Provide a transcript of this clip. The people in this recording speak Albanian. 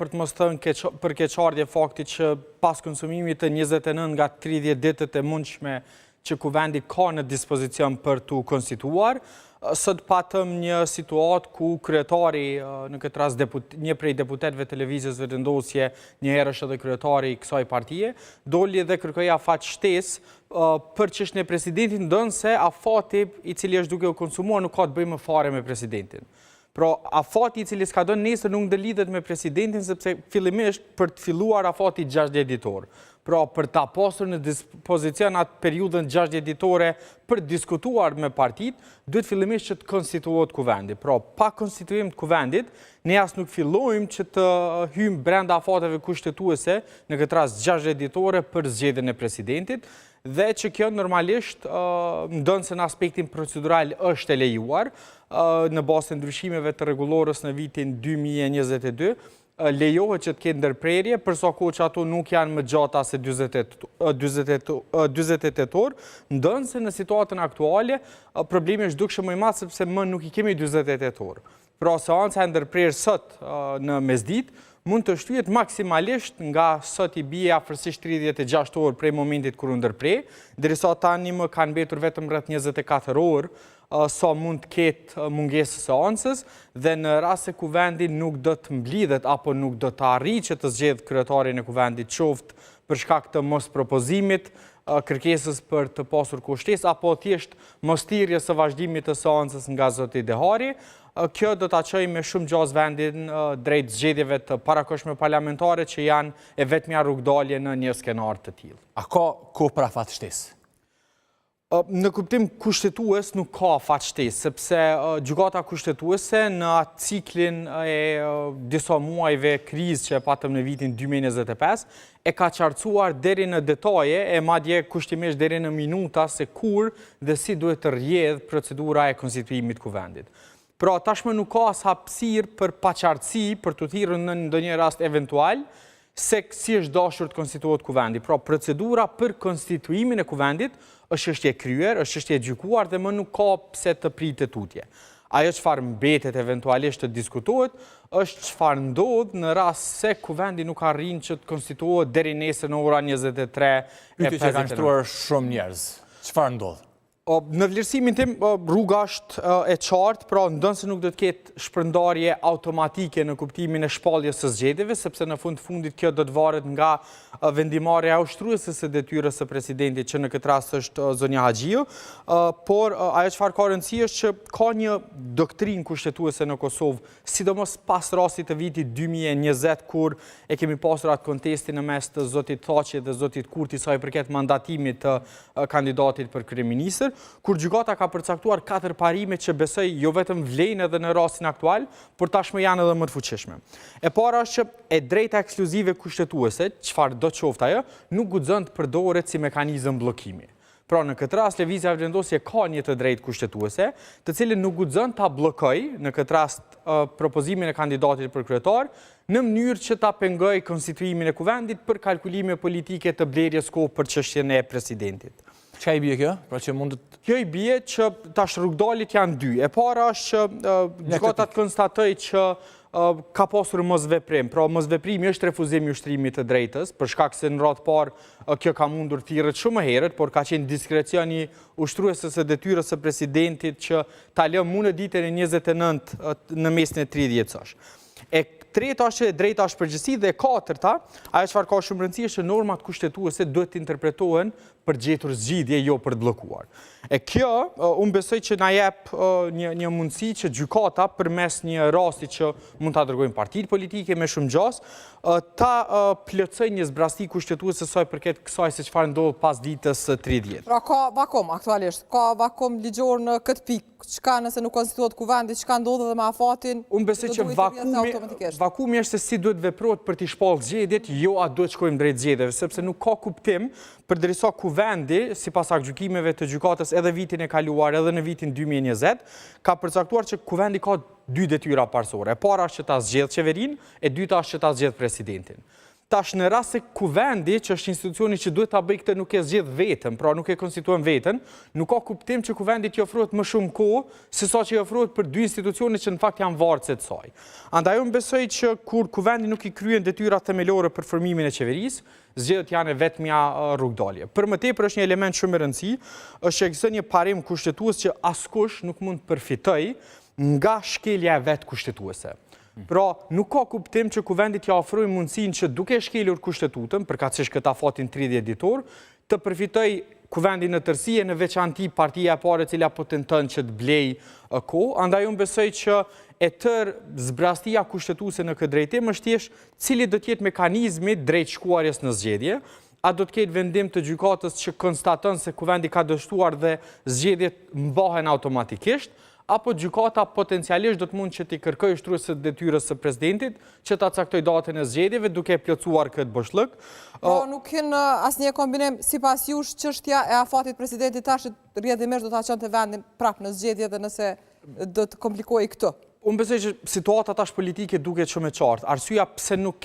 për të mos thënë për keqardhje fakti që pas konsumimit të 29 nga 30 ditët e mundshme që kuvendi ka në dispozicion për të konstituar, sot patëm një situatë ku kryetari, në këtë rast një prej deputetëve televizijës vendosje, një herë është edhe kryetari i kësaj partije, doli dhe kërkoi afat shtesë për çështjen e presidentit, ndonse afati i cili është duke u konsumuar nuk ka të bëjë më fare me presidentin. Pra, afati i cili s'ka dhënë nesër nuk ndëlidhet me presidentin, sepse fillimisht për të filluar afati 60 ditor. Pra, për ta pasur në dispozicion atë periudhën 60 ditore për diskutuar me partit, duhet fillimisht që të konstituohet kuvendi. Pra, pa konstituim të kuvendit, ne as nuk fillojmë që të hymë brenda afateve kushtetuese, në këtë rast 60 ditore për zgjedhjen e presidentit, dhe që kjo normalisht, ndonë se në aspektin procedural është e lejuar, në bazë të ndryshimeve të rregullorës në vitin 2022, lejohet që të ketë ndërprerje, përsa kohë që ato nuk janë më gjata se 48 orë, ndonë se në situatën aktuale, problemi është dukshëm më i madh sepse më nuk i kemi 48 orë. Pra, seanca e ndërprerë sot në mesdit, mund të shtyhet maksimalisht nga sot i bie afërsisht 36 orë prej momentit kur u ndërprej, derisa tani më kanë mbetur vetëm rreth 24 orë sa mund të ketë mungesë seancës, dhe në rast se kuvendi nuk do të mblidhet apo nuk do të arrijë që të zgjedhë kryetarin e kuvendit, qoftë për shkak të mos propozimit, kërkesës për të pasur kushtesë apo thjesht mosthirrjes së vazhdimit të seancës nga zoti Dehari, kjo do ta çojë me shumë gjaz vendin drejt zgjedhjeve të parakohshme parlamentare që janë e vetmja rrugdalje në një skenar të tillë. A ka kohë për afat shtesë? Në kuptim kushtetues nuk ka afat shtesë, sepse gjykata kushtetuese në atë ciklin e disa muajve krizë që e patëm në vitin 2025, e ka qartësuar deri në detaje e madje kushtimisht deri në minuta se kur dhe si duhet të rrjedhë procedura e konstituimit kuvendit. Pra, tashmë nuk ka as hapësirë për paqartësi për të thirrur në ndonjë rast eventual se si është dashur të konstituohet kuvendi. Pra, procedura për konstituimin e kuvendit është çështje e kryer, është çështje e gjykuar dhe më nuk ka pse të pritet tutje. Ajo çfarë mbetet eventualisht të diskutohet është çfarë ndodh në rast se kuvendi nuk arrin që të konstituohet deri nesër në ora 23:59. Pyetje që kanë shtruar shumë njerëz. Çfarë ndodh? Në vlerësimin tim, rruga është e qartë, pra ndonë se nuk do të ketë shpërndarje automatike në kuptimin e shpalljes së zgjedhjeve, sepse në fundit kjo do të varet nga vendimarrja ushtruese së detyrës së presidentit, që në këtë rast është zonja Haxhiu, por ajo çfarë ka rëndësi është që ka një doktrinë kushtetuese në Kosovë, sidomos pas rastit të vitit 2020, kur e kemi pasur atë kontestin në mes të zotit Thaçi dhe zotit Kurti sa i përket mandatimit të kandidatit për kryeministër, kur gjykata ka përcaktuar 4 parime që besoj jo vetëm vlejnë edhe në rastin aktual, por tashmë janë edhe më të fuqishme. E para është që e drejta ekskluzive kushtetuese, çfarë do qoftë ajo, nuk guxon të përdoret si mekanizëm bllokimi. Pra, në këtë rast lëvizja vendosje ka një të drejtë kushtetuese, të cilën nuk guxon ta bllokojë, në këtë rast propozimin e kandidatit për kryetar, në mënyrë që ta pengojë konstituimin e kuvendit për kalkulime politike të blerjes kohë për çështjen e presidentit. Çka i bie kjo? Pra që mund të... Kjo i bie që tash rrugdalit janë dy. E para është që gjykata të konstatoi që ka pasur mosveprim. Pra, mosveprimi është refuzimi i ushtrimit të drejtës, për shkak se në radhë parë kjo ka mundur thirrët shumë më herët, por ka qenë diskrecioni ushtruesës së detyrës së presidentit që ta lë më në ditën e 29 në mesin e 30-sosh. E treta është që drejta është përgjithësi dhe e katërta, ajo çfarë ka shumë rëndësi është që normat kushtetuese duhet të interpretohen për gjetur zgjidhje, jo për të bllokuar. E kjo, unë besoj që na jep një mundësi që gjykata përmes një rasti që mund ta dërgojnë partitë politike me shumë gjas, ta plotësoj një zbrasti kushtetuese sa i përket kësaj se çfarë ndodh pas ditës 30. Pra ka vakum aktualisht, ka vakum ligjor në këtë pikë. Çka nëse nuk konstituohet kuvendi, çka ndodh edhe me afatin? Unë besoj që vakumi është se si duhet veprohet për t'i shpallë zgjedhjet, jo a duhet shkojmë drejt zgjedhjeve, sepse nuk ka kuptim përderisa kuvendi, sipas gjykimeve të gjykatës edhe vitin e kaluar edhe në vitin 2020, ka përcaktuar që kuvendi ka dy detyra parsorë. E para është që ta zgjedhë qeverinë, e dyta është që ta zgjedhë presidentin. Tash në rast se kuvendi, që është institucioni që duhet ta bëjë këtë, nuk e zgjedh vetëm, pra nuk e konstituon veten, nuk ka kuptim që kuvendit t'i ofrohet më shumë kohë se sa që i ofrohet për dy institucione që në fakt janë varëse të saj. Andaj unë besoj që kur kuvendi nuk i kryen detyrat themelore për formimin e qeverisë, zgjedhjet janë e vetmja rrugdalje. Për më tepër është një element shumë i rëndësishëm, është që ekziston një parim kushtetues që askush nuk mund të përfitojë nga shkelja e vet kushtetuese. Pra, nuk ka kuptim që kuvendit ja ofrojë mundësinë që duke shkelur kushtetutën, përkatësisht këta fatin 30 ditor, të përfitoj kuvendi në tërësi e në veçanti partia e parë e cila po tenton që të blej kohë. Andaj unë besoj që e tërë zbrastia kushtetuese në këtë drejtim është thjesht cili do të jetë mekanizmi drejt shkuarjes në zgjedhje, a do të ketë vendim të gjykatës që konstaton se kuvendi ka dështuar dhe zgjedhjet mbahen automatikisht, apo gjykata potencialisht do të mund që t'i kërkojë shtrues së detyrës së presidentit që ta caktoj datën e zgjedhjeve duke plotësuar këtë boshllëk. Po nuk ken asnjë kombinim sipas jush çështja e afatit presidentit tash rrjedhimisht do ta çonte vendin prapë në zgjedhje dhe nëse do të komplikojë këtë. Unë besoj që situata tash politike duket shumë e qartë. Arsyeja pse nuk